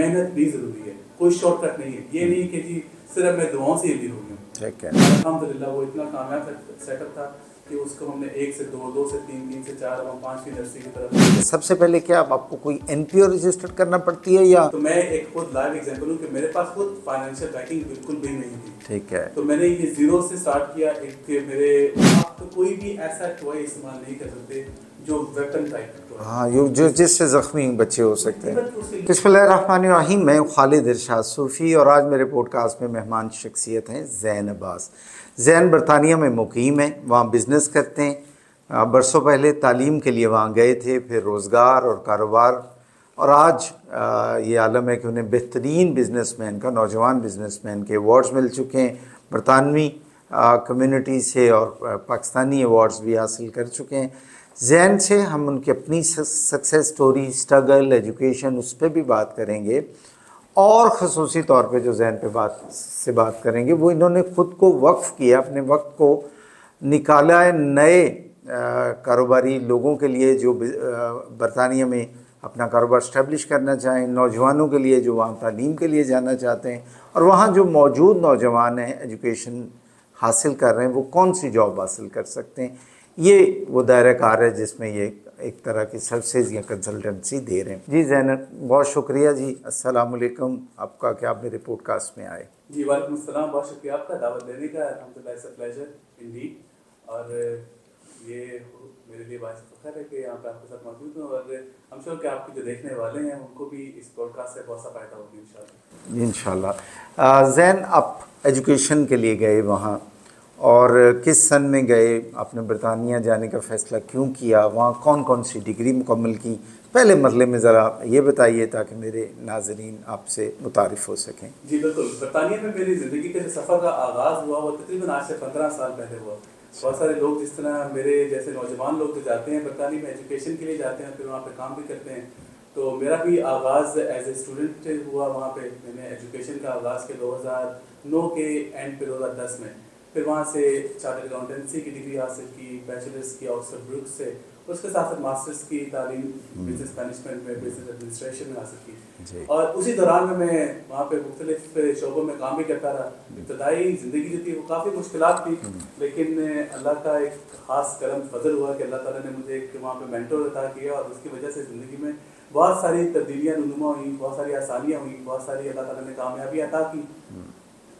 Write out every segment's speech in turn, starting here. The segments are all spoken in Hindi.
मेहनत भी ज़रूरी है, कोई शॉर्टकट नहीं है। ये नहीं कि जी सिर्फ मैं दुआओं से अमीर हो गया। ठीक है। अल्हम्दुलिल्लाह वो इतना कामयाब सेटअप था कि उसको हमने 1 से 2, 2 से 3, 3 से 4 और 5 की नर्सरी की तरफ। सबसे पहले क्या आपको कोई एनपीओ रजिस्टर करना पड़ती है या? तो मैं एक खुद लाइव एग्जांपल हूँ कि मेरे पास खुद फाइनेंशियल बैकिंग बिल्कुल भी नहीं थी। ठीक है। तो मैंने ये जीरो से स्टार्ट किया। एक मेरे आप तो कोई भी ऐसा टॉय इस्तेमाल नहीं कर सकते जो वेपन टाइप का। हाँ, जो जिससे ज़ख्मी बच्चे हो सकते हैं। बिस्मिल्लाहिर्रहमानिर्रहीम। मैं खालिद इरशाद सूफ़ी और आज मेरे पॉडकास्ट में मेहमान शख्सियत हैं ज़ैन अब्बास। ज़ैन बरतानिया में मुकीम हैं, वहाँ बिज़नेस करते हैं। बरसों पहले तालीम के लिए वहाँ गए थे, फिर रोज़गार और कारोबार, और आज ये आलम है कि उन्हें बेहतरीन बिजनेसमैन का, नौजवान बिजनेसमैन के अवार्ड्स मिल चुके हैं, बरतानवी कम्युनिटी से, और पाकिस्तानी अवार्ड्स भी हासिल कर चुके हैं। ज़ैन से हम उनकी अपनी सक्सेस स्टोरी, स्ट्रगल, एजुकेशन, उस पर भी बात करेंगे, और ख़ुसूसी तौर पे जो ज़ैन पे बात करेंगे वो इन्होंने ख़ुद को वक्फ़ किया, अपने वक्त को निकाला है नए कारोबारी लोगों के लिए जो बरतानिया में अपना कारोबार इस्टेब्लिश करना चाहें, नौजवानों के लिए जो वहाँ तालीम के लिए जाना चाहते हैं, और वहाँ जो मौजूद नौजवान हैं एजुकेशन हासिल कर रहे हैं वो कौन सी जॉब हासिल कर सकते हैं। ये वो दायरा कार है जिसमें ये एक तरह की सर्विसेज या कंसल्टेंसी दे रहे हैं। जी ज़ैनब, बहुत शुक्रिया जी, अस्सलाम वालेकुम आपका कि आप मेरे पॉडकास्ट में आए। जी वालेकुम अस्सलाम, बहुत शुक्रिया आपका दावत देने का। अल्हम्दुलिल्लाह, इट्स अ प्लेजर इंडीड। और ये मेरे लिए बात फ़ख्र है कि यहाँ पे आपके साथ मौजूद हूँ, और हम श्योर कि आपके जो देखने वाले हैं उनको भी इस पॉडकास्ट से बहुत सा फ़ायदा होगा इंशाल्लाह। इंशाल्लाह। ज़ैन, आप एजुकेशन के लिए गए वहाँ, और किस सन में गए? आपने बरतानिया जाने का फ़ैसला क्यों किया? वहाँ कौन कौन सी डिग्री मुकम्मल की? पहले मरले में ज़रा ये बताइए ताकि मेरे नाज़रीन आपसे मुतारिफ़ हो सकें। जी बिल्कुल, बरतानिया में मेरी ज़िंदगी के जो सफ़र का आगाज़ हुआ वो तकरीबन आज से 15 साल पहले हुआ। बहुत सारे लोग जिस तरह मेरे जैसे नौजवान लोग जो जाते हैं बरतानिया में एजुकेशन के लिए जाते हैं, फिर वहाँ पे काम भी करते हैं, तो मेरा भी आगाज़ एज ए स्टूडेंट हुआ वहाँ पे। मैंने एजुकेशन का आगाज़ के 2009 के एंड पे 2010 में, फिर वहाँ से चार्टर्ड अकाउंटेंसी की डिग्री हासिल की, बैचलर्स की ऑक्सफोर्ड ब्रुक्स से, उसके साथ साथ मास्टर्स की तालीम बिजनेस मैनेजमेंट में, बिजनेस एडमिनिस्ट्रेशन में हासिल की। और उसी दौरान में मैं वहाँ पे मुख्तलिफ शोबों में काम भी करता रहा। इब्तदाई ज़िंदगी जो थी वो काफ़ी मुश्किलात थी, लेकिन अल्लाह का एक ख़ास करम फजल हुआ कि अल्लाह ताला ने मुझे एक वहाँ पे मेंटर अता किया, और उसकी वजह से ज़िंदगी में बहुत सारी तब्दीलियाँ नुमा हुई, बहुत सारी आसानियाँ हुई, बहुत सारी अल्लाह ताला ने कामयाबी अता की।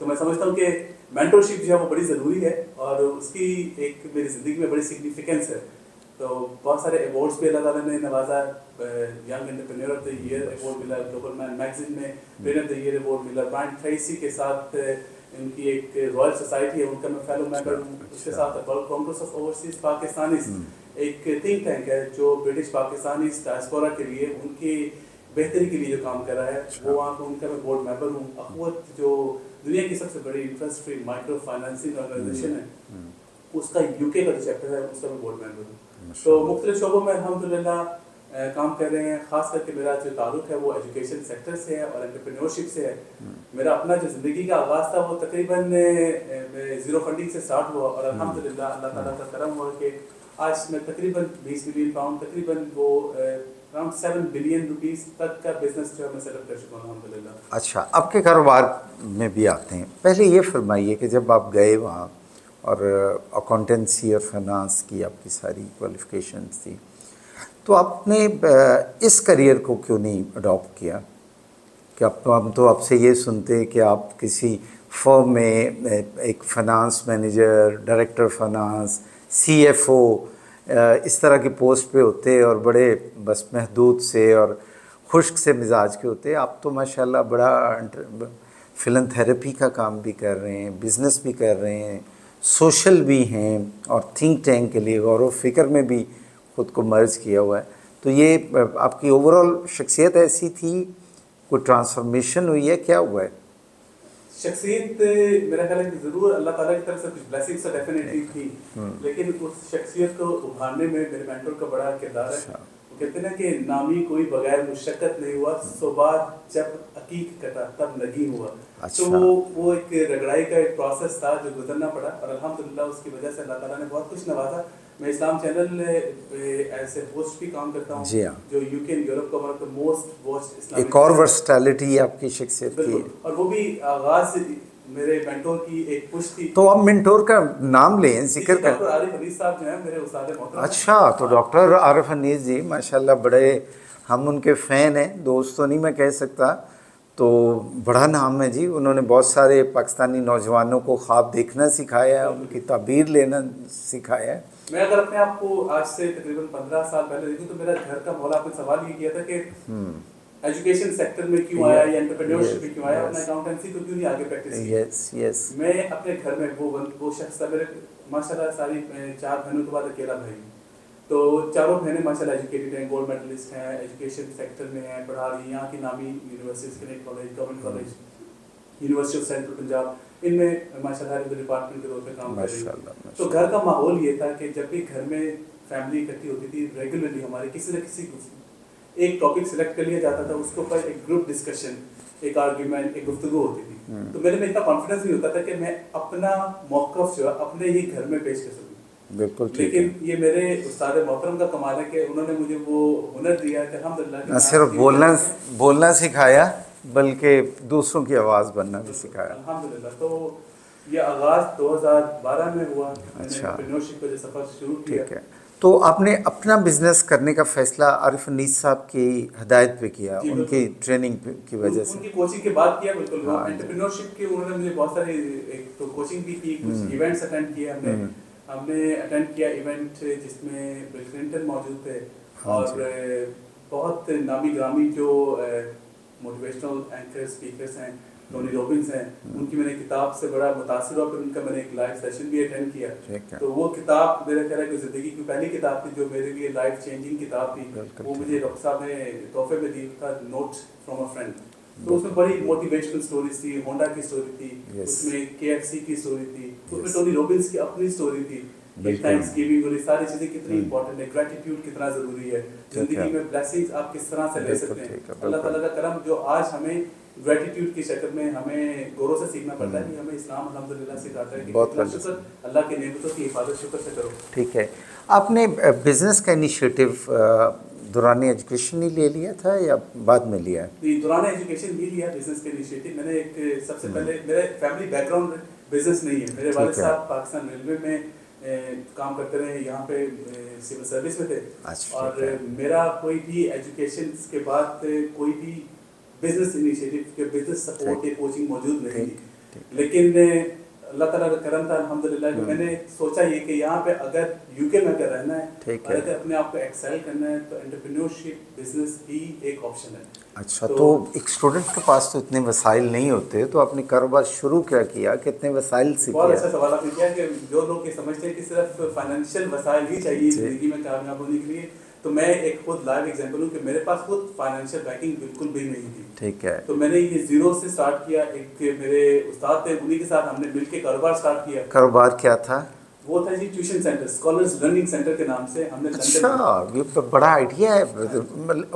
तो मैं समझता हूँ कि मेंटरशिप जो है वो बड़ी ज़रूरी है, और उसकी एक मेरी ज़िंदगी में बड़ी सिग्निफिकेंस है। तो बहुत सारे अवार्ड्स भी अल्लाह ताला ने नवाजा। Young entrepreneur of the year award मिला, ग्लोबल मैन मैगजीन में winner of the year award मिला। ब्रायन ट्रेसी के साथ इनकी एक रॉयल सोसाइटी है, उनका मैं फेलो मेंबर हूँ। उसके साथ world Congress of overseas Pakistanis, एक थिंक टैंक है जो ब्रिटिश पाकिस्तानी डायस्पोरा के लिए उनकी बेहतरी के लिए जो काम कर रहा है, वो वहाँ पर उनका मैं बोर्ड मेंबर हूँ। अखवत जो दुनिया की सबसे बड़ी interest free micro financing organisation है, उसका यूके का जो चैप्टर है उसका मैं बोर्ड मेंबर हूँ। तो मुख्तलिफ शोबों में अल्हम्दुलिल्लाह काम कर रहे हैं। ख़ास करके मेरा जो ताल्लुक़ है वो एजुकेशन सेक्टर से है और एंटरप्रेन्योरशिप से है। मेरा अपना जो ज़िंदगी का आगाज़ था वो तकरीबन ज़ीरो फंडिंग से स्टार्ट हुआ, और अल्हम्दुलिल्लाह अल्लाह ताला का करम हुआ कि आज मैं तकरीबन 20 मिलियन पाउंड, तकरीबन वो अराउंड 7 बिलियन रुपीस तक का बिजनेस जो है मैं सेटअप कर चुका हूँ अल्हम्दुलिल्लाह। अच्छा, आपके कारोबार में भी आते हैं। पहले ये फरमाइए कि जब आप गए वहाँ और अकाउंटेंसी और फाइनेंस की आपकी सारी क्वालिफ़िकेशंस थी, तो आपने इस करियर को क्यों नहीं अडॉप्ट किया? कि हम तो आपसे ये सुनते हैं कि आप किसी फर्म में एक finance manager, director finance, CFO, इस तरह की पोस्ट पे होते हैं, और बड़े बस महदूद से और खुश्क से मिजाज के होते हैं। आप तो माशाल्लाह बड़ा फिलंथेरेपी का काम भी कर रहे हैं, बिज़नेस भी कर रहे हैं, सोशल भी हैं, और थिंक टैंक के लिए गौर व फिक्र में भी ख़ुद को मर्ज किया हुआ है। तो ये आपकी ओवरऑल शख्सियत ऐसी थी, कोई ट्रांसफॉर्मेशन हुई है, क्या हुआ है? शख्सियत मेरा ख्याल है कि ज़रूर अल्लाह ताला की तरफ से कुछ ब्लेसिंग्स तो डेफिनेटली थी, लेकिन उस शख्सियत को उभारने में मेरे मेंटर का बड़ा किरदार है। वो कहते हैं ना कि नामी कोई बगैर मुशक्कत नहीं हुआ, सुबह जब अकीक कटा तब नगी हुआ। तो वो एक रगड़ाई का एक प्रोसेस था जो गुजरना पड़ा, और अल्हम्दुलिल्लाह उसकी वजह से अल्लाह ताला ने बहुत कुछ नवाजा। मैं इस्लाम चैनल ऐसे होस्ट भी काम करता हूँ, जी हाँ। जो यूके एंड यूरोप का one of the most watched Islamic एक और वर्सटैलिटी आपकी शख्सियत की। बिल्कुल, और वो भी आगाज से मेरे मेंटोर की एक पुश थी। तो आप मेंटोर का नाम लें, जिक्र कर। डॉक्टर आरिफ अनीस साहब जो हैं मेरे उस्ताद मोहतरम। अच्छा, तो डॉक्टर आरिफ अनीस जी माशाल्लाह बड़े, हम उनके फ़ैन हैं, दोस्त तो नहीं मैं कह सकता, तो बड़ा नाम है जी। उन्होंने बहुत सारे पाकिस्तानी नौजवानों को ख्वाब देखना सिखाया है, उनकी ताबीर लेना सिखाया है। मैं अगर अपने आप को आज से तकरीबन 15 साल पहले देखूं तो मेरा घर का माहौल, आपने सवाल ये किया था कि एजुकेशन सेक्टर में क्यों आया या एंटरप्रेन्योरशिप में क्यों आया, अपना अकाउंटेंसी को क्यों नहीं आगे प्रैक्टिस की। यस। मैं अपने घर में वो शख्स था, मेरे माशाल्लाह सारी 4 बहनों के बाद अकेला भाई, तो चारों बहनें माशाल्लाह एजुकेटेड हैं, गोल्ड मेडलिस्ट हैं, एजुकेशन सेक्टर में हैं, पढ़ा रही हैं यहाँ की नामी universities, connect college, government college, university of central Punjab, इनमें माशाल्लाह डिपार्टमेंट के तौर पे काम कर रही है। तो घर का माहौल ये था कि जब भी घर में फैमिली इकट्ठी होती थी, रेगुलरली हमारे किसी न किसी एक टॉपिक सिलेक्ट कर लिया जाता था, उसके ऊपर एक ग्रुप डिस्कशन, एक आर्ग्यूमेंट, एक गुफ्तगू होती थी। तो मेरे में इतना कॉन्फिडेंस नहीं होता था कि मैं अपना मौक़िफ़ जो है अपने ही घर में पेश कर सकूँ। बिल्कुल ठीक लेकिन है। ये मेरे उस्ताद मोहतरम का कमाल है कि उन्होंने मुझे वो हुनर दिया कि अल्हम्दुलिल्लाह न सिर्फ बोलना सिखाया बल्कि दूसरों की आवाज़ बनना भी सिखाया। अल्हम्दुलिल्लाह। तो ये आगाज़ 2012 में हुआ। अच्छा, एंटरप्रेन्योरशिप का सफ़र शुरू किया। ठीक है। तो आपने अपना बिजनेस करने का फैसला आरिफ अनीस साहब की हिदायत पे किया, उनकी ट्रेनिंग की वजह से? उनकी कोचिंग के बाद किया, बिल्कुल। हाँ, एंटरप्रेन्योरशिप के उन्होंने मुझे बहुत सारे एक तो कोचिंग भी की, कुछ इवेंट्स अटेंड किए हमने अटेंड किया इवेंट जिसमें बिल क्लिंटन मौजूद थे, और बहुत नामी ग्रामी जो मोटिवेशनल एंकर स्पीकर्स हैं, टोनी रॉबिन्स हैं, उनकी मैंने किताब से बड़ा मुतासिर हुआ, फिर उनका मैंने एक लाइव सेशन भी अटेंड किया। तो वो किताब मेरा ख्याल है कि ज़िंदगी की पहली किताब थी जो मेरे लिए लाइफ चेंजिंग किताब थी। वो मुझे डॉक्टर साहब ने तोहफे में दी था, नोट फ्रॉम अ फ्रेंड। तो उसमें बड़ी मोटिवेशनल स्टोरीज थी, होंडा की स्टोरी थी, उसमें KFC की स्टोरी थी, उसमें टोनी रॉबिन्स की अपनी स्टोरी थी, थैंक्स गिविंग और ये सारी चीज़ें कितनी इंपॉर्टेंट है, ग्रेटिट्यूड कितना ज़रूरी है ज़िंदगी में, ब्लेसिंग्स आप किस तरह से ले सकते हैं, अल्लाह ताला का करम जो आज हमें ग्रेटिट्यूड की शक्ल में हमें गौरव से सीखना पड़ता है कि हमें इस्लाम अल्हम्दुलिल्लाह सिखाता है कि कितना शुक्र अल्लाह की नेमतों की हिफाजत शुक्र से करो। ठीक है। आपने बिजनेस का इनिशिएटिव दौरान एजुकेशन ही ले लिया था या बाद में लिया? दौरान एजुकेशन ही लिया बिजनेस का इनिशिएटिव। मैंने एक सबसे पहले, मेरे फैमिली बैकग्राउंड बिजनेस नहीं है, मेरे वालिद साहब पाकिस्तान रेलवे में काम करते रहे, यहाँ पे सिविल सर्विस में थे। और मेरा कोई भी एजुकेशन के बाद कोई भी बिजनेस इनिशिएटिव के बिजनेस सपोर्ट या कोचिंग मौजूद नहीं थी। लेकिन अल्लाह ताला का करम था अल्हम्दुलिल्लाह कि मैंने सोचा ये कि यहाँ पे अगर यूके में अगर रहना है और अगर अपने आप को एक्सेल करना है तो एंटरप्रेन्योरशिप बिजनेस ही एक ऑप्शन है। अच्छा, तो एक स्टूडेंट के पास तो इतने वसाइल नहीं होते, तो आपने कारोबार शुरू क्या किया, कितने वसाइल से किया? बहुत अच्छा सवाल आपने किया कि जो लोग ये समझते हैं कि सिर्फ फाइनेंशियल वसाइल ही चाहिए ज़िंदगी में कामयाब होने के लिए, तो मैं एक खुद लाइव एग्जांपल हूँ कि मेरे पास खुद फाइनेंशियल बैकिंग बिल्कुल भी नहीं थी। ठीक है। तो मैंने ये जीरो से स्टार्ट किया। एक मेरे उस्ताद थे, उन्हीं के साथ हमने मिलकर कारोबार स्टार्ट किया। कारोबार क्या था? वो था जी tuition centre, scholars learning centre के नाम से हमने। अच्छा, ये तो बड़ा आइडिया है।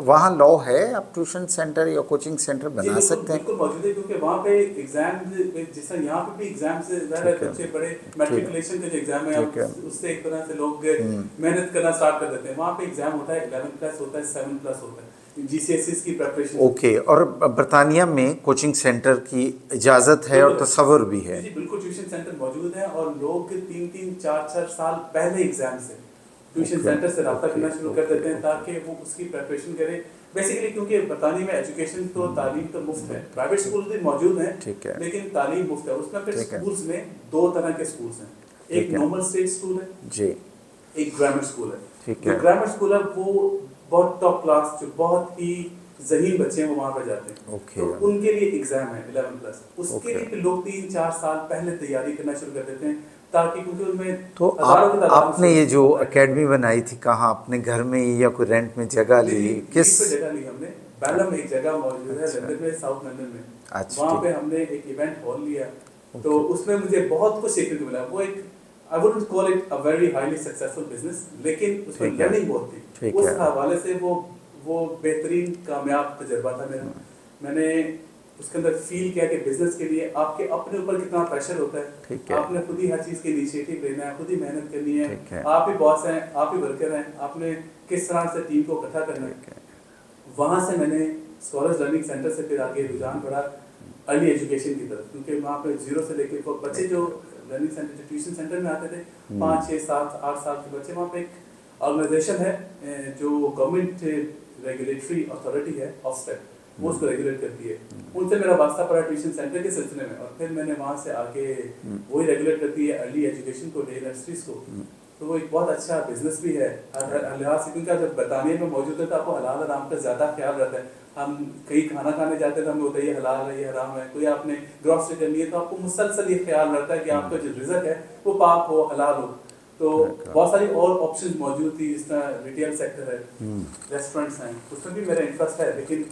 वहाँ लॉ है, आप ट्यूशन सेंटर या कोचिंग सेंटर बना सकते हैं? बिल्कुल मौजूद है, क्योंकि वहाँ पे एग्जाम जिस तरह यहाँ पे भी एग्जाम से बच्चे बड़े मैट्रिकुलेशन के जो एग्जाम है उससे एक तरह से लोग मेहनत करना स्टार्ट कर देते हैं। वहाँ पे एग्जाम होता है 11 प्लस होता है, 7 प्लस होता है, GCSEs की प्रिपरेशन। ओके, और बरतानिया में कोचिंग सेंटर की इजाज़त है और तस्वर भी है? जी बिल्कुल, ट्यूशन सेंटर मौजूद है और लोग 3-3, 4-4 साल पहले एग्जाम से ट्यूशन सेंटर से रब्ता करना शुरू कर देते हैं ताकि वो उसकी प्रिपरेशन करें। बेसिकली क्योंकि बरतानिया में एजुकेशन तो तालीम तो मुफ्त है, प्राइवेट स्कूल भी मौजूद हैं लेकिन तालीम मुफ्त है। उसमें फिर स्कूल्स में 2 तरह के स्कूल्स हैं, एक नॉर्मल स्टेट स्कूल है जी, एक ग्रामर स्कूल है। जो ग्रामर स्कूल है वो बहुत टॉप क्लास, जो बहुत ही ज़हीन बच्चे हैं वो वहाँ पर जाते हैं। तो उनके लिए एग्जाम है 11 प्लस, उसके लिए लोग 3-4 साल पहले तैयारी करना शुरू कर देते हैं ताकि क्योंकि उनमें तो आपने ये जो एकेडमी बनाई थी कहाँ, अपने घर में या कोई रेंट में जगह ली? किस जगह ली हमने? बैलम में एक जगह मौजूद है लंदन में, साउथ लंदन में। वहाँ पे हमने एक इवेंट हॉल लिया, तो उसमें मुझे बहुत कुछ सीखने को मिला। वो एक I wouldn't call it a very highly successful business, लेकिन उसमें लर्निंग बहुत थी। उस हवाले से वो बेहतरीन कामयाब तजुर्बा था मेरा। मैंने उसके अंदर फील किया कि बिजनेस के लिए आपके अपने ऊपर कितना प्रेशर होता है। ठीक है। आपने खुद ही हर चीज़ के इनिशिएटिव लेना है, खुद ही मेहनत करनी है, ठीक है। आप ही बॉस हैं, आप ही वर्कर हैं, आपने किस तरह से टीम को इकट्ठा करना है। वहाँ से मैंने स्कॉलर्स लर्निंग सेंटर से फिर आगे रुझान बढ़ा अर्ली एजुकेशन की तरफ, क्योंकि वहाँ पे 0 से लेकर बच्चे जो लर्निंग सेंटर जो ट्यूशन सेंटर में आते थे 5, 6, 7, 8 साल के बच्चे, वहाँ पे एक ऑर्गेनाइजेशन है जो गवर्नमेंट रेगुलेटरी अथॉरिटी है ऑफस्टेट, वो उसको रेगुलेट करती है। उनसे मेरा वास्ता पड़ा ट्यूशन सेंटर के सिलसिले में, और फिर मैंने वहाँ से आगे वही रेगुलेट करती है अर्ली एजुकेशन को, डे नर्सरीज को। तो वो एक बहुत अच्छा बिजनेस भी है हर लिहाज से, क्योंकि जब बरतानिया में मौजूद है तो आपको हलाल हराम का ज़्यादा ख्याल रहता है। हम कहीं खाना खाने जाते हैं तो हमें होता है ये हलाल है, ये हराम है। कोई आपने ग्रॉसरी करनी है तो आपको मुसलसल ये ख्याल रहता है कि आपका जो रिज़्क है वो पाक हो, हलाल हो। तो बहुत सारी और ऑप्शन मौजूद थी, जिस तरह रिटेल सेक्टर है, रेस्टोरेंट्स हैं, उसमें भी मेरा इंटरेस्ट है, लेकिन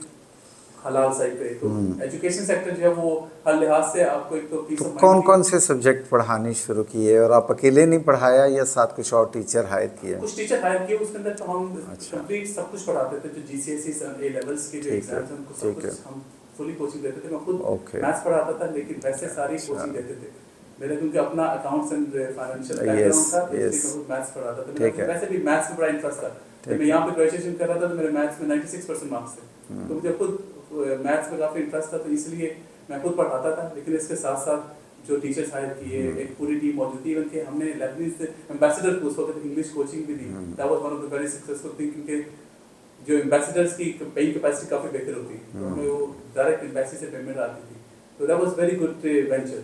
हलाल साइड पे। तो एजुकेशन सेक्टर जो है वो हर लिहाज से आपको एक तो पीस ऑफ माइंड। कौन कौन से सब्जेक्ट पढ़ाने शुरू किए, और आप अकेले नहीं पढ़ाया या साथ कुछ और टीचर हायर किए? कुछ टीचर हायर किए, उसके अंदर तो हम कंप्लीट सब कुछ पढ़ाते थे, जो जीसीएसई ए लेवल्स के जो एग्जाम्स हैं उनको सब कुछ हम फुली कोचिंग देते थे। मैं खुद मैथ्स पढ़ाता था, लेकिन वैसे सारी कोचिंग देते थे मेरा, क्योंकि अपना अकाउंट्स एंड फाइनेंशियल बैकग्राउंड था, तो इसलिए मैं मैथ्स पढ़ाता था। मेरा वैसे भी मैथ्स में बड़ा इंटरेस्ट था। जब मैं यहाँ पे ग्रेजुएशन कर रहा था तो मेरे मैथ्स में 96% मार्क्स थे, तो मुझे खुद मैथ्स में काफ़ी इंटरेस्ट था, तो इसलिए मैं खुद पढ़ाता था। लेकिन इसके साथ साथ जो टीचर्स हायर किए, एक पूरी टीम मौजूद थी। इवन के हमने लेबनीज एम्बेसडर को उस वक्त इंग्लिश कोचिंग भी दी, that was one of the very successful thing, क्योंकि जो एम्बेसडर्स की पेइंग कैपेसिटी काफ़ी बेहतर होती है, तो हमें वो डायरेक्ट एम्बेसी से पेमेंट आती थी, तो that was very good venture.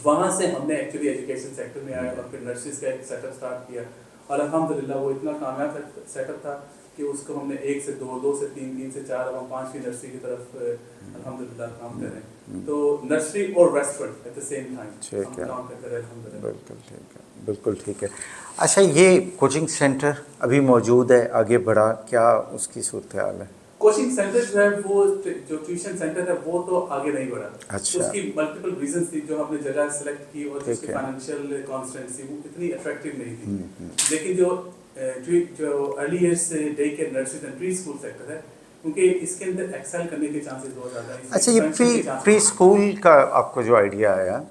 वहाँ से हमने एक्चुअली एजुकेशन सेक्टर में आया और फिर नर्सरीज का एक सेटअप स्टार्ट किया, और अल्हम्दुलिल्लाह वो इतना कामयाब सेटअप था कि उसको हमने 1 से 2, 2 से 3, 3 से 4 और 5वीं नर्सरी की तरफ अल्हम्दुलिल्लाह काम कर रहे हैं। तो नर्सरी और restaurant at the same time हम काम करते रहे अल्हम्दुलिल्लाह। बिल्कुल ठीक है, बिल्कुल ठीक है। अच्छा, ये कोचिंग सेंटर अभी मौजूद है, आगे बढ़ा, क्या उसकी सूरत हाल है? कोचिंग सेंटर जो है वो जो ट्यूशन सेंटर है वो तो आगे नहीं बढ़ा। अच्छा। उसकी मल्टीपल रीजंस थी, जो हमने जगह सेलेक्ट की और उसकी फाइनेंशियल कॉन्स्टेंसी वो इतनी अट्रैक्टिव नहीं थी। लेकिन जो अर्ली ईयर्स से day care nursery and pre school sector है, क्योंकि इसके अंदर एक्सेल करने के चांसेस बहुत ज़्यादा हैं। अच्छा, ये प्री स्कूल का आपको जो आइडिया आया,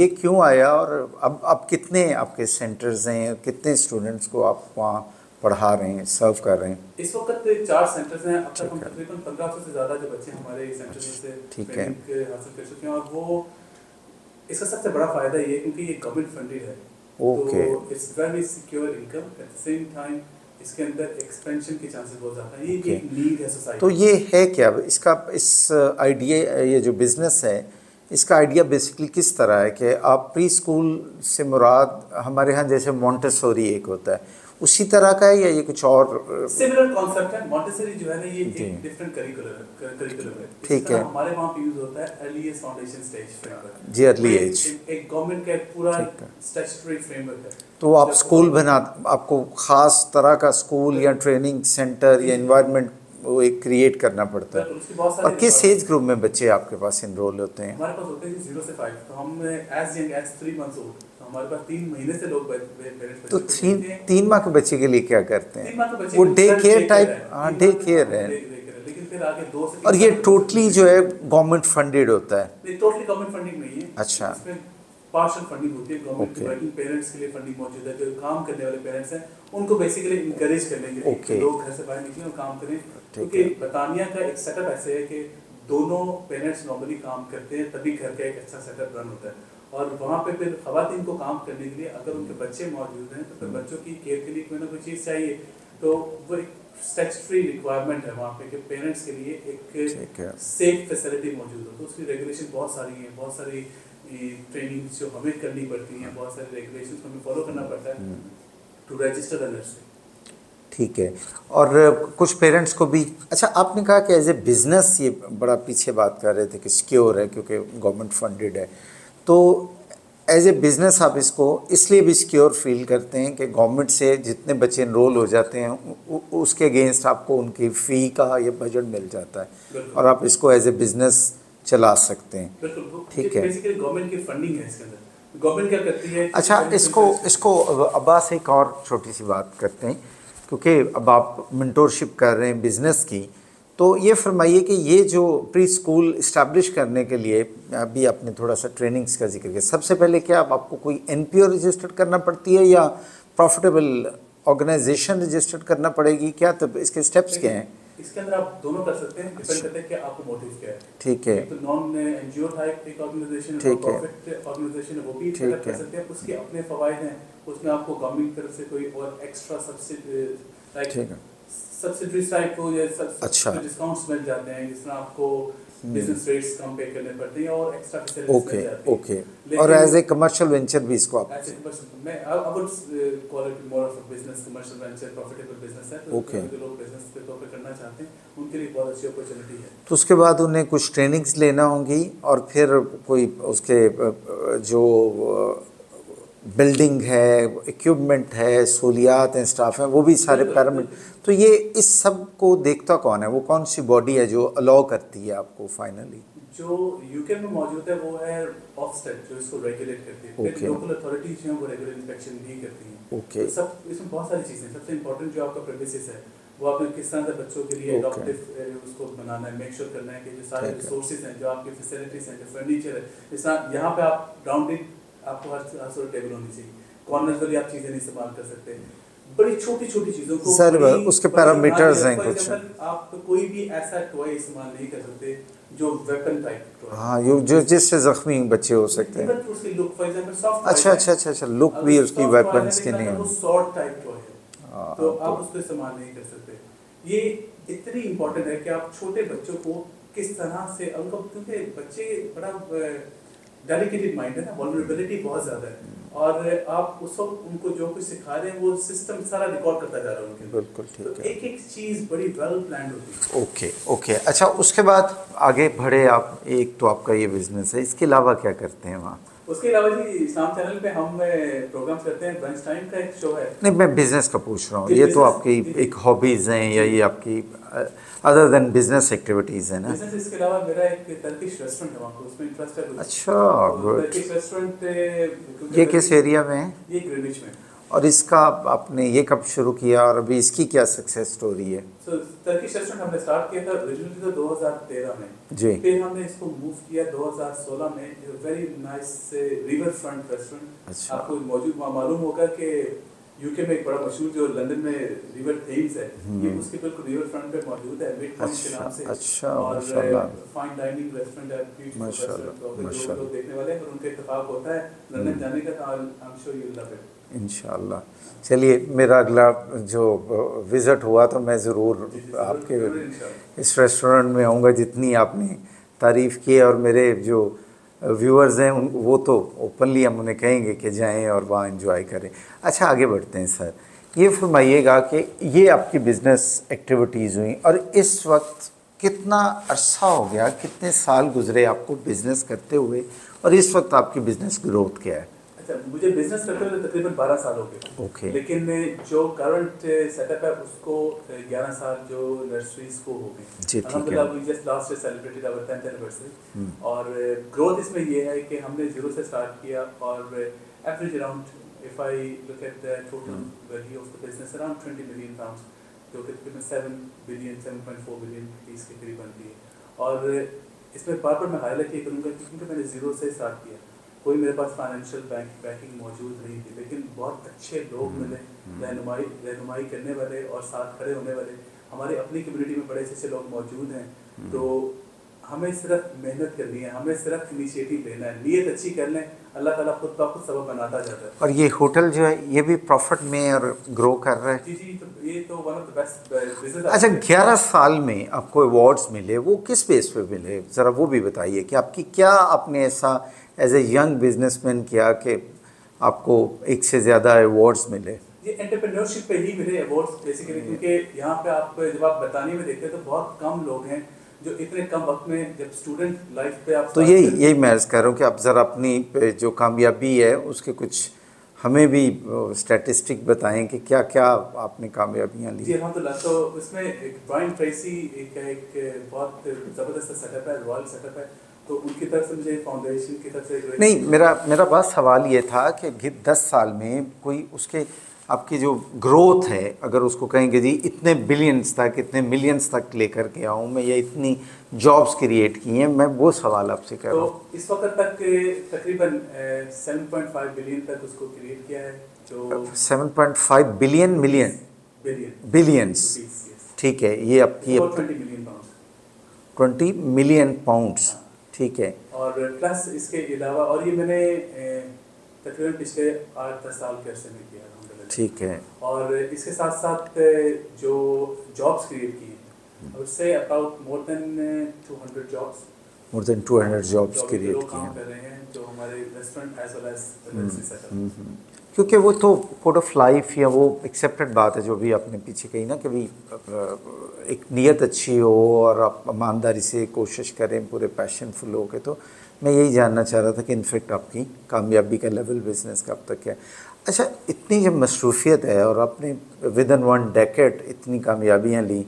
ये क्यों आया, और अब कितने आपके सेंटर्स हैं, कितने स्टूडेंट्स को आप वहाँ पढ़ा रहे हैं, सर्व कर रहे हैं? इस वक्त 4 सेंटर्स हैं। अब तक हम तकरीबन 1500 से ज़्यादा जो बच्चे हमारे सेंटर से ट्रेनिंग हासिल कर चुके हैं, और वो इसका सबसे बड़ा फ़ायदा ये है क्योंकि ये गवर्नमेंट फंडेड है। ओके। तो it's very secure income, at the same time इसके अंदर एक्सपेंशन के चांसेस बहुत ज़्यादा हैं। ये एक नीड है सोसाइटी। तो ये है क्या इसका, इस आइडिया, ये जो बिज़नेस है, इसका आइडिया बेसिकली किस तरह है कि आप प्री स्कूल से मुराद हमारे यहाँ जैसे मॉन्टेसोरी एक होता है, उसी तरह का है, या ये कुछ और? सिमिलर कॉन्सेप्ट है। मॉन्टेसरी जो है ना, ये एक डिफरेंट करिकुलम है। ठीक है। हमारे वहाँ पे यूज होता है अर्लीस्ट फाउंडेशन स्टेज फ्रेमवर्क जी, अर्ली एज एक गवर्नमेंट का पूरा स्टैट्यूटरी फ्रेमवर्क है। तो आप स्कूल बना, आपको खास तरह का स्कूल या ट्रेनिंग सेंटर या एनवायरनमेंट वो एक क्रिएट करना पड़ता है। और किस एज ग्रुप में बच्चे आपके पास इनरोल होते हैं? हमारे पास होते हैं 0 से 5, तो हम as young as 3 months old, तो हमारे पास 3 महीने से लोग पेरेंट्स। तो 3 माह के बच्चे के लिए क्या करते हैं? 3 माह के बच्चे वो डे केयर टाइप? हाँ, डे केयर है। लेकिन फिर आगे 2 से 3। और ये टोटली जो है गवर्नमेंट फंडेड होता है? नहीं, टोटली गवर्नमेंट फंडिंग नहीं है। अच्छा। पार्शियल फंडिंग होती है गवर्नमेंट की। वर्किंग पेरेंट्स के लिए फंडिंग मौजूद है, जो काम करने वाले पेरेंट्स हैं उनको बेसिकली इंकरेज करने के लिए लोग घर से बाहर निकलें और काम करें। क्योंकि बरतानिया का एक सेटअप ऐसे है कि दोनों पेरेंट्स नॉर्मली काम करते हैं, तभी घर का एक अच्छा सेटअप रन होता है। और वहाँ पे फिर खवातीन को काम करने के लिए अगर उनके बच्चे मौजूद हैं तो फिर बच्चों की केयर के लिए कोई ना कोई चीज़ चाहिए, तो वो एक स्टैट्यूटरी रिक्वायरमेंट है वहाँ पे कि पेरेंट्स के लिए एक सेफ फैसिलिटी मौजूद हो। तो उसकी रेगुलेशन बहुत सारी हैं, बहुत सारी ट्रेनिंग जो हमें करनी पड़ती हैं, बहुत सारे रेगुलेशंस हमें फॉलो करना पड़ता है टू रजिस्टर द नर्सरी। ठीक है। और कुछ पेरेंट्स को भी, अच्छा आपने कहा कि एज ए बिज़नेस, ये बड़ा पीछे बात कर रहे थे कि सिक्योर है क्योंकि गवर्नमेंट फंडेड है, तो एज ए बिज़नेस आप इसको इसलिए भी सिक्योर फील करते हैं कि गवर्नमेंट से जितने बच्चे इनरोल हो जाते हैं उसके अगेंस्ट आपको उनकी फ़ी का ये बजट मिल जाता है और आप इसको एज ए बिज़नेस चला सकते हैं। बिल्कुल, ठीक है। बेसिकली गवर्नमेंट की फंडिंग है इसके अंदर। गवर्नमेंट क्या करती है? अच्छा, इसको अब्बास एक और छोटी सी बात करते हैं, क्योंकि अब आप मेंटोरशिप कर रहे हैं बिज़नेस की, तो ये फरमाइए कि ये जो प्री स्कूल इस्टेब्लिश करने के लिए अभी आपने थोड़ा सा ट्रेनिंग्स का जिक्र किया, सबसे पहले क्या आपको कोई एनपीओ रजिस्टर्ड करना पड़ती है या प्रॉफिटेबल ऑर्गेनाइजेशन रजिस्टर्ड करना पड़ेगी, क्या तो इसके स्टेप्स क्या हैं? इसके अंदर आप दोनों कर सकते हैं, डिपेंड करता है कि आपको मोटिव क्या है। ठीक है। तो नॉन एनजीओ टाइप एक ऑर्गेनाइजेशन है, ठीक है। प्रॉफिट ऑर्गेनाइजेशन है, वो भी ठीक कर है। सकते हैं। उसके अपने फवायद हैं, उसमें आपको गवर्नमेंट की तरफ से कोई और एक्स्ट्रा सब्सिडी टाइप हो या अच्छा। डिस्काउंट्स मिल जाते हैं, जिस तरह आपको बिजनेस रेट्स कम पे करने पड़ते हैं और एक्स्ट्रा फैसिलिटीज मिल जाती हैं। ओके। और एज ए कमर्शियल वेंचर भी इसको आप ऐसे मैं I would call it more of a business, commercial venture, profitable business है। तो Okay. जो लोग बिजनेस के तौर पे करना चाहते हैं उनके लिए बहुत अच्छी अपॉर्चुनिटी है। तो उसके बाद उन्हें कुछ ट्रेनिंग्स लेना होंगी और फिर कोई उसके जो बिल्डिंग है, इक्विपमेंट है, सहूलियात हैं, स्टाफ हैं, वो भी सारे पैरामीटर। तो ये इस सब को देखता कौन है? वो कौन सी बॉडी है जो अलाउ करती है आपको फाइनली? जो यूके में मौजूद है वो है ऑफस्टेट, जो इसको रेगुलेट करती है। Okay. फिर लोकल अथॉरिटीज जो हैं वो रेगुलर इंस्पेक्शन भी करती हैं। Okay. तो सब इसमें बहुत सारी चीज़ें, सबसे इंपॉर्टेंट जो आपका प्रेमिसेस है वो आपने किस तरह से बच्चों के लिए Okay. एडॉप्टिव उसको बनाना है, मेक श्योर करना है कि जो सारे ठीक है। रिसोर्सेज हैं, जो आपकी फैसिलिटीज हैं, जो फर्नीचर है, इस तरह यहाँ पे आप राउंडिंग आपको हर सॉर्ट टेबल होनी चाहिए। कॉर्नर्स वाली आप चीज़ें नहीं इस्तेमाल कर सकते। बड़ी छोटी छोटी चीज़ों को सर, उसके पैरामीटर्स हैं कुछ? आप कोई भी ऐसा टॉय इस्तेमाल नहीं कर सकते जो वेपन टाइप टॉय। हाँ, जो जिससे जख्मी बच्चे हो सकते हैं। उसकी लुक फॉर एग्जांपल सॉफ्ट, अच्छा, लुक भी उसकी वेपन्स की नहीं वो होगी। शॉर्ट टाइप टॉय है, हाँ, तो आप उसको इस्तेमाल नहीं कर सकते। ये इतनी इम्पोर्टेंट है कि आप छोटे बच्चों को किस तरह से उनको, क्योंकि बच्चे बड़ा डेलिकेटेड माइंड है ना, वल्नरेबिलिटी बहुत ज़्यादा है, और आप उस वक्त उनको जो कुछ सिखा रहे हैं वो सिस्टम सारा रिकॉर्ड करता जा रहा है उनके। बिल्कुल ठीक तो है। एक एक चीज़ बड़ी वेल प्लान्ड होती है। ओके। अच्छा, उसके बाद आगे बढ़े आप। एक तो आपका ये बिजनेस है, इसके अलावा क्या करते हैं वहाँ? उसके अलावा जी इस्लाम चैनल पे हम प्रोग्राम्स करते हैं। ब्रंच टाइम का एक शो है। नहीं, मैं बिजनेस का पूछ रहा हूँ। जी, ये तो business- आपकी जी, एक हॉबीज़ हैं या ये आपकी अदर देन बिजनेस एक्टिविटीज़ है ना? बिजनेस इसके अलावा मेरा एक टर्किश रेस्टोरेंट है, वहाँ पे उसमें इंटरेस्ट है कुछ। अच्छा, तो गुड। टर्किश रेस्टोरेंट ये किस एरिया में है? ये ग्रीनविच में। और इसका आपने ये कब शुरू किया और अभी इसकी क्या सक्सेस स्टोरी है? सो टर्किश रेस्टोरेंट हमने स्टार्ट किया था ओरिजिनली तो 2013 में। जी। फिर हमने इसको मूव किया 2016 में। Very nice river front restaurant. अच्छा। आपको मौजूद मालूम होगा कि यूके में एक बड़ा मशहूर जो लंदन में रिवर थेम्स है, ये उसके बिल्कुल रिवर फ्रंट पे मौजूद है, मिड पॉइंट के नाम से। अच्छा, और माशाल्लाह। फाइन डाइनिंग रेस्टोरेंट है, ब्यूटीफुल माशाल्लाह, रेस्टोरेंट। तो जो माशाल्लाह। लोग देखने वाले हैं और उनका इत्तेफाक होता है लंदन जाने का, तो I am sure you will love it. इंशाल्लाह। चलिए, मेरा अगला जो विज़िट हुआ तो मैं ज़रूर आपके इस रेस्टोरेंट में आऊँगा। जितनी आपने तारीफ़ की है, और मेरे जो व्यूअर्स हैं वो तो ओपनली हम उन्हें कहेंगे कि जाएं और वहाँ एंजॉय करें। अच्छा, आगे बढ़ते हैं सर। ये फरमाइएगा कि ये आपकी बिज़नेस एक्टिविटीज़ हुई और इस वक्त कितना अरसा हो गया, कितने साल गुजरे आपको बिज़नेस करते हुए, और इस वक्त आपकी बिज़नेस ग्रोथ क्या है? अच्छा, मुझे बिजनेस करते हुए तकरीबन 12 साल हो गए। ओके। लेकिन जो करंट सेटअप है उसको 11 साल जो नर्सरीज को हो गए। जी, ठीक है। अल्हम्दुलिल्लाह we just last year celebrated our 10th anniversary. और ग्रोथ इसमें ये है कि हमने जीरो से स्टार्ट किया, और average around if I look at the total value of the business around 20 million pounds, जो कि तकरीबन 7 बिलियन 7.4 बिलियन रुपीस के करीब बनती है। और इसमें बार बार मैं हाईलाइट ये करूँगा कि क्योंकि मैंने जीरो से स्टार्ट किया, कोई मेरे पास फाइनेंशियल बैकिंग मौजूद नहीं थी, लेकिन बहुत अच्छे लोग मिले, रहनुमाई करने वाले और साथ खड़े होने वाले। हमारी अपनी कम्युनिटी में बड़े अच्छे लोग मौजूद हैं। तो हमें सिर्फ मेहनत करनी है, हमें सिर्फ इनिशिएटिव लेना है, नीयत अच्छी कर लें, अल्लाह ताला खुद ब खुद सबब बनाता जाता है। और ये होटल जो है ये भी प्रॉफिट में और ग्रो कर रहा है? जी, तो ये तो one of the best business. अच्छा, 11 साल में आपको अवार्ड्स मिले, वो किस बेस पे मिले, ज़रा वो भी बताइए कि आपकी क्या, आपने ऐसा एज ए यंग बिजनेसमैन किया कि आपको एक से ज़्यादा अवार्ड्स मिले? ये एंटरप्रेन्योरशिप पे ही मिले अवार्ड्स बेसिकली, क्योंकि यहाँ पे आप जब आप बताने में देखते हैं तो बहुत कम लोग हैं जो इतने कम वक्त में, जब स्टूडेंट लाइफ पे आप, तो यही मैं अर्ज़ कर रहा हूँ कि आप ज़रा अपनी जो कामयाबी है उसके कुछ हमें भी स्टैटिस्टिक बताएं कि क्या क्या आपने कामयाबियाँ ली। जी अल्हम्दुलिल्लाह। तो इसमें एक ब्रायन ट्रेसी एक बहुत ज़बरदस्त सेटअप है, रॉयल सेटअप है, तो उनकी तरफ से मुझे फाउंडेशन की तरफ से नहीं, मेरा बस सवाल ये था कि 10 साल में कोई उसके आपकी जो ग्रोथ है, अगर उसको कहेंगे जी इतने बिलियंस तक, इतने मिलियंस तक लेकर के आऊँ मैं, या इतनी जॉब्स क्रिएट की हैं, मैं वो सवाल आपसे कर रहा हूँ। तो इस वक्त तक तकरीबन 7.5 बिलियन तक उसको क्रिएट किया है, जो 7.5 billion million billion billions, rupees, yes, ठीक है, ये आपकी 20 मिलियन पाउंड। 20 मिलियन पाउंड्स, हाँ, ठीक है। और प्लस इसके अलावा, और ये मैंने तकरीबन पिछले 8-10 साल के अरसे में किया अल्हम्दुलिल्लाह। ठीक है। और इसके साथ साथ जो जॉब्स क्रिएट की हैं, I would say about more than 200 jobs, more than 200 jobs जो अभी क्रिएट लोग की काम हैं। कर रहे हैं, जो हमारे restaurant as well as agency setup. क्योंकि वो तो कोड ऑफ लाइफ या वो एक्सेप्टेड बात है जो भी आपने पीछे कही ना, कि भाई एक नीयत अच्छी हो और आप ईमानदारी से कोशिश करें पूरे पैशनफुल हो के। तो मैं यही जानना चाह रहा था कि इनफेक्ट आपकी कामयाबी का लेवल बिजनेस का अब तक क्या है। अच्छा, इतनी जब मसरूफियत है और आपने विद इन 1 डेकेड इतनी कामयाबियाँ ली,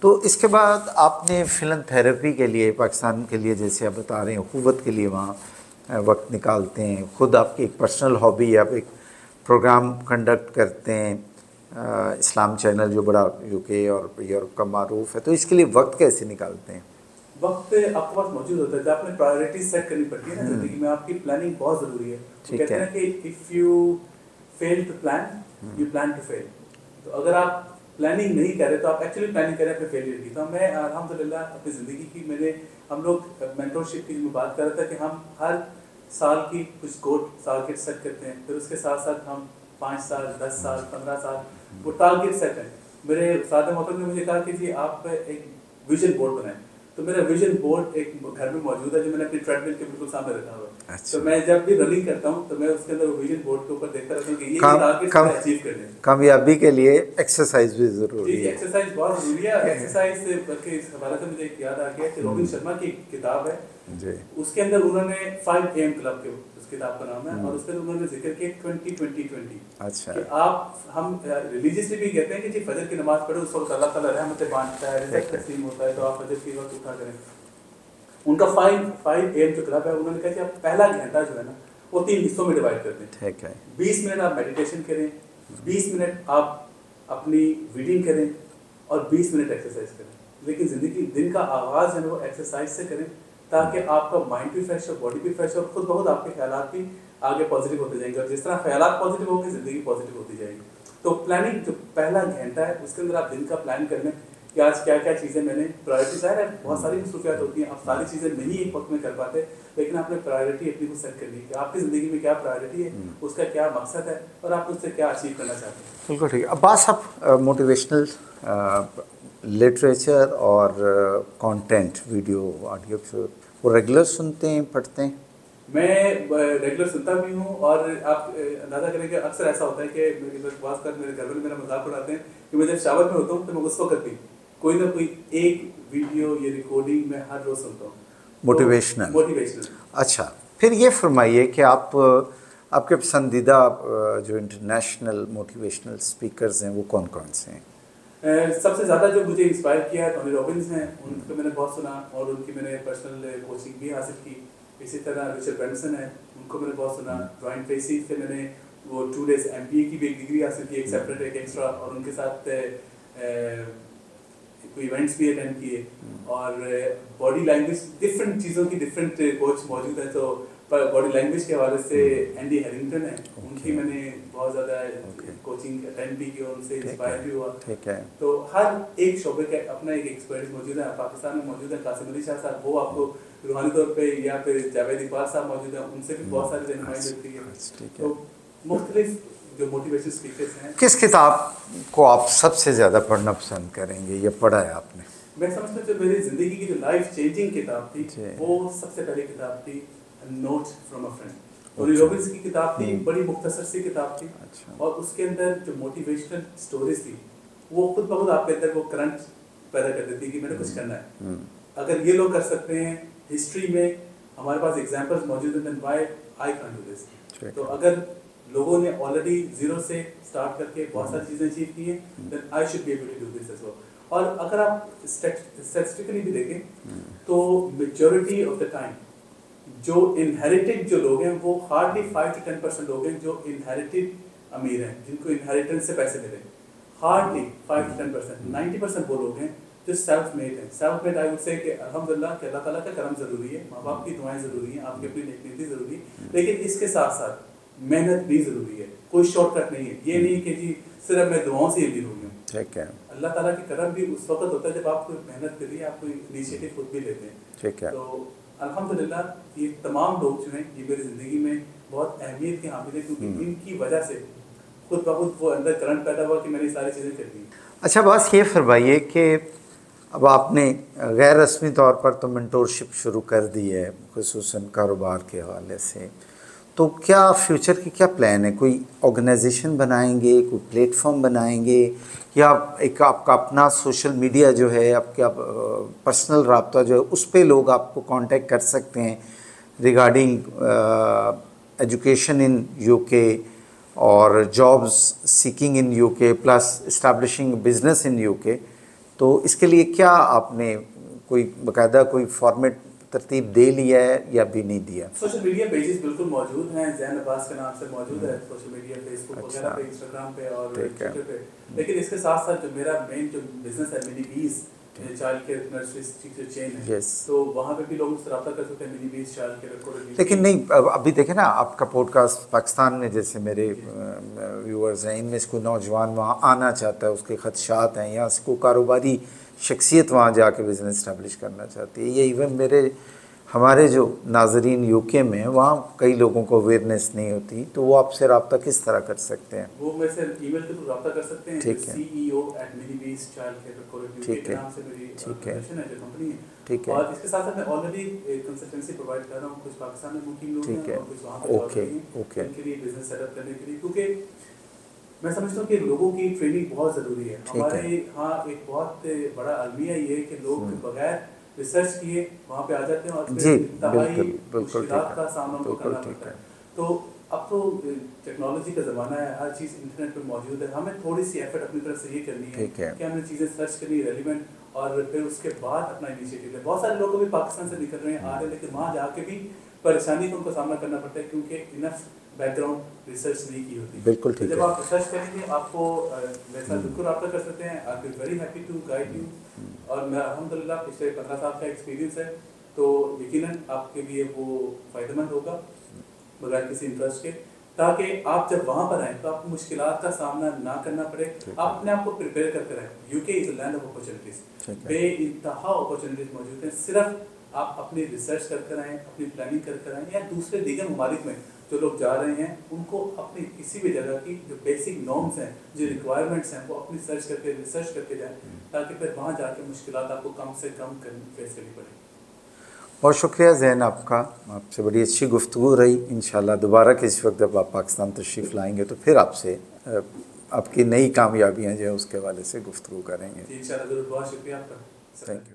तो इसके बाद आपने फिलंथेरेपी के लिए, पाकिस्तान के लिए, जैसे आप बता रहे हैं, अखुवत के लिए वहाँ वक्त निकालते हैं, ख़ुद आपकी एक पर्सनल हॉबी, आप एक प्रोग्राम कंडक्ट करते हैं इस्लाम चैनल जो बड़ा यूके और यूरोप का मारूफ है, तो इसके लिए वक्त कैसे निकालते हैं? वक्त आपके पास मौजूद होता है, जब आपने प्रायोरिटीज सेट करनी पड़ती है ना ज़िंदगी में, आपकी प्लानिंग बहुत ज़रूरी है। तो कहते हैं ना कि if you fail to plan you plan to fail. तो अगर आप प्लानिंग नहीं कर रहे तो आप एक्चुअली प्लानिंग कर रहे हैं अपने फेलियर की। तो मैं अल्हम्दुलिल्लाह अपनी ज़िंदगी की हम लोग मेंटरशिप की मैं बात कर रहा था कि हम हर साल की कुछ गोल टारगेट सेट करते हैं, फिर उसके साथ साथ हम 5 साल, 10 साल, 15 साल वो टारगेट सेट है। मेरे उस्ताद मोहतरम ने मुझे कहा कि जी आप एक विजन बोर्ड बनाएं। तो मेरा विजन बोर्ड एक घर में मौजूद है, जो मैंने अपनी ट्रेडमिल के बिल्कुल सामने रखा हुआ है। अच्छा। तो मैं जब भी रनिंग करता हूँ तो मैं उसके अंदर विजन बोर्ड के ऊपर देखता रहता हूँ कि ये टारगेट अचीव करने हैं। कामयाबी के लिए एक्सरसाइज भी ज़रूरी है। एक्सरसाइज बहुत ज़रूरी है। एक्सरसाइज से बल्कि इस हवाले से मुझे एक याद आ गया कि रोबिन शर्मा की किताब है जी, उसके अंदर उन्होंने 5 AM क्लब के उस किताब का नाम है, और उसके अंदर उन्होंने जिक्र किया 20-20-20। अच्छा, कि हम रिलीजियसली भी कहते हैं कि जी फजर की नमाज पढ़ो, उस वक्त अल्लाह ताला रहमतें बांटता है, रिज़्क़ तस्लीम होता है, तो आप फजर की वक्त उठा करें। उनका 5 AM जो क्लब है, उन्होंने कहा कि आप पहला घंटा जो है ना वो 3 हिस्सों में डिवाइड कर दें। ठीक है। 20 मिनट आप मेडिटेशन करें, 20 मिनट आप अपनी रीडिंग करें और 20 मिनट एक्सरसाइज करें। लेकिन ज़िंदगी दिन का आगाज़ है वो एक्सरसाइज से करें, ताकि आपका माइंड भी फ्रेश हो, बॉडी भी फ्रेश हो, खुद बहुत आपके ख्यालात भी आगे पॉजिटिव होते जाएंगे। और जिस तरह ख्यालात पॉजिटिव होंगे ज़िंदगी पॉजिटिव होती जाएगी। तो प्लानिंग जो पहला घंटा है उसके अंदर आप दिन का प्लान कर लें कि आज क्या क्या चीज़ें मैंने प्रायोरिटी, ज़ाहिर है बहुत सारी मसरूफियात होती हैं, आप सारी चीज़ें नहीं एक वक्त में कर पाते, लेकिन आपने प्रायोरिटी अपनी को सेट करनी है कि आपकी ज़िंदगी में क्या प्रायोरिटी है, उसका क्या मकसद है और आप उससे क्या अचीव करना चाहते हैं। बिल्कुल ठीक है। अब्बास, आप मोटिवेशनल लिटरेचर और कंटेंट वीडियो ऑडियो वो रेगुलर सुनते हैं, पढ़ते हैं? मैं रेगुलर सुनता भी हूँ, और आप अंदाज़ा करें कि अक्सर ऐसा होता है कि मेरे घर में मेरा मजाक उड़ाते हैं कि मैं जब शावर में होता हूँ तो मैं उस वक्त भी कोई ना कोई एक वीडियो या रिकॉर्डिंग मैं हर रोज़ सुनता हूँ मोटिवेशनल। अच्छा, फिर ये फरमाइए कि आपके पसंदीदा जो इंटरनेशनल मोटिवेशनल स्पीकर्स हैं वो कौन कौन से हैं? सबसे ज़्यादा जो मुझे इंस्पायर किया है टोनी रॉबिन्स हैं, उनको मैंने बहुत सुना और उनकी मैंने पर्सनल कोचिंग भी हासिल की। इसी तरह रिचर्ड ब्रैंसन है, उनको मैंने बहुत सुना। ब्रायन ट्रेसी से मैंने वो 2 days MBA की भी एक डिग्री हासिल की, एक सेपरेट एक एक्स्ट्रा, और उनके साथ इवेंट्स भी अटेंड किए। और बॉडी लैंग्वेज, डिफरेंट चीज़ों की डिफरेंट कोच मौजूद है। तो बॉडी लैंग्वेज के हवाले से एंडी हैरिंगटन है, उनकी मैंने बहुत ज़्यादा कोचिंग अटेंड भी की और उनसे इंस्पायर भी हुआ। ठीक है। तो हर एक शोबे का अपना एक एक्सपर्ट मौजूद है। पाकिस्तान में मौजूद है कासिम अली शाह साहब, वो आपको रूहानी तौर पे, या फिर जावेद इकबाल साहब मौजूद हैं, उनसे भी बहुत सारी रहनुमाई मिलती है। तो मुख्तलिफ जो मोटिवेशन स्पीकर्स हैं। किस किताब को आप सबसे ज़्यादा पढ़ना पसंद करेंगे या पढ़ा है आपने? मैं समझता हूँ जो मेरी ज़िंदगी की जो लाइफ चेंजिंग किताब थी वो सबसे पहली किताब थी note from a friend. Tony Robbins की किताब थी, बड़ी मुख्तसर सी किताब थी। और उसके अंदर जो मोटिवेशनल स्टोरीज थी वो खुद ब खुद आपके अंदर वो करंट पैदा कर देती कि मैंने कुछ करना है। अगर ये लोग कर सकते हैं, हिस्ट्री में हमारे पास एग्जांपल्स मौजूद हैं, then why I can't do this. तो अगर लोगों ने ऑलरेडी जीरो से स्टार्ट करके बहुत सारी चीज़ें अचीव की हैं, then I should be able to do this as well. और अगर आप स्टैटिस्टिकली भी देखें तो मेजॉरिटी ऑफ द टाइम जो इनहेरिटेड जो लोग हैं वो हार्डली 5 to 10% लोग हैं जो इनहेरिटेड अमीर हैं जिनको इनहेरिटेंस से पैसे मिले, हार्डली 5 to 10%, 90% वो लोग हैं जो सेल्फ मेड हैं। Self made I would say कि अल्हम्दुलिल्लाह कि अल्लाह ताला का करम ज़रूरी है, माँ बाप की दुआएं ज़रूरी हैं, आपकी अपनी नेकनीति ज़रूरी है, लेकिन इसके साथ साथ मेहनत भी ज़रूरी है। कोई शॉर्टकट नहीं है। ये नहीं कि जी सिर्फ मैं दुआओं से अमीर हुई हूँ। ठीक है। अल्लाह ताला की करम भी उस वक्त होता है जब आप कोई मेहनत करिए, आप कोई इनिशिएटिव खुद भी लेते हैं। ठीक है। तो अल्हम्दुलिल्लाह ये तमाम लोग जो हैं ये मेरी ज़िंदगी में बहुत अहमियत के हामिल है, क्योंकि इनकी वजह से खुद ब खुद वो अंदर करंट पैदा हुआ कि मैंने सारी चीज़ें कर दी। अच्छा बस ये फरमाइए कि अब आपने गैर रस्मी तौर पर तो मेंटोरशिप शुरू कर दी है खुसूसन कारोबार के हवाले से, तो क्या फ्यूचर की क्या प्लान है? कोई ऑर्गेनाइजेशन बनाएंगे, कोई प्लेटफॉर्म बनाएंगे, या एक आपका अपना सोशल मीडिया जो है, आपका पर्सनल राब्ता जो है उस पे लोग आपको कांटेक्ट कर सकते हैं रिगार्डिंग एजुकेशन इन यूके और jobs seeking in UK plus establishing business in UK? तो इसके लिए क्या आपने कोई बाकायदा कोई फॉर्मेट तरतीब दे लिया है या भी नहीं दिया? सोशल मीडिया पेजेस बिल्कुल मौजूद हैं, ज़ैन अब्बास के नाम से मौजूद है सोशल मीडिया, फेसबुक वगैरह पे, इंस्टाग्राम पे और ट्विटर पे। लेकिन इसके साथ साथ जो मेरा मेन जो बिजनेस है मिनी बीज चाइल्ड केयर नर्सरी जो चेन है, तो वहाँ पे भी लोग मुझसे रब्ता कर सकते हैं, मिनी बीज चाइल्ड केयर। लेकिन नहीं, अभी देखें ना आपका पॉडकास्ट पाकिस्तान में जैसे मेरे व्यूअर्स हैं, इनमें से कोई नौजवान वहाँ आना चाहता है, उसके खदशात हैं, या कोई कारोबारी शख्सियत वहाँ जाके बिज़नेस इस्टेब्लिश करना चाहती है, या इवन हमारे जो नाजरीन यूके में हैं वहाँ कई लोगों को अवेयरनेस नहीं होती, तो वो आपसे रब्ता किस तरह कर सकते हैं? वो मेरे से ईमेल के थ्रू रब्ता कर सकते हैं। ठीक है। CEO@minibeeschildcare.co.uk के नाम से मेरी ऑर्गेनाइजेशन है, जो कंपनी है। ठीक है। और इसके साथ साथ मैं ऑलरेडी कंसल्टेंसी प्रोवाइड कर रहा हूँ, कुछ पाकिस्तान में मुकीम लोग ठीक हैं है। और कुछ वहाँ पे ओके, ओके। उनके लिए बिजनेस सेटअप करने के लिए, क्योंकि मैं समझता हूँ कि लोगों की ट्रेनिंग बहुत ज़रूरी है। हमारे यहाँ एक बहुत बड़ा अलमिया ये है कि लोग बगैर रिसर्च किए वहाँ पे आ जाते हैं और इंतहाई मुश्किलात का सामना उनको करना पड़ता है। तो अब तो टेक्नोलॉजी का ज़माना है, हर चीज़ इंटरनेट पे मौजूद है, हमें थोड़ी सी एफर्ट अपनी तरफ से ये करनी है कि हमने चीज़ें सर्च करनी रेलिवेंट, और फिर उसके बाद अपना इनिशिएटिव है। बहुत सारे लोग अभी पाकिस्तान से निकल रहे हैं, आ रहे हैं, लेकिन वहाँ जाके भी परेशानी का उनको सामना करना पड़ता है, क्योंकि इनफ बैकग्राउंड रिसर्च नहीं की होती। बिल्कुल ठीक है। जब आप रिसर्च करेंगे आपको मेरे साथ बिल्कुल रब्ता कर सकते हैं, I be very happy to guide you. और मेरा अल्हम्दुलिल्लाह पिछले 15 साल का एक्सपीरियंस है, तो यकीनन आपके लिए वो फ़ायदेमंद होगा बगैर किसी इंटरेस्ट के, ताकि आप जब वहाँ पर आएँ तो आपको मुश्किलात का सामना ना करना पड़े, आप अपने आप को प्रिपेयर करते रहें। UK is a land of opportunities, बेइंतहा अपॉर्चुनिटीज़ मौजूद हैं। सिर्फ आप अपनी रिसर्च करते रहें, अपनी प्लानिंग करते रहें, या दूसरे दीगर ममालिक में जो लोग जा रहे हैं उनको अपनी किसी भी जगह की जो बेसिक नॉर्म्स हैं, जो रिक्वायरमेंट्स हैं, वो अपनी रिसर्च करके जाएँ, ताकि फिर वहाँ जाके मुश्किलात आपको कम से कम फेस करनी पड़े। बहुत शुक्रिया ज़ैन आपका, आपसे बड़ी अच्छी गुफ्तगू रही। इंशाल्लाह दोबारा किसी वक्त जब आप पाकिस्तान तशरीफ़ लाएंगे तो फिर आपसे आपकी नई कामयाबियाँ जो है उसके हवाले से गुफ्तगू करेंगे। इंशाल्लाह ज़रूर। बहुत शुक्रिया आपका। Thank you.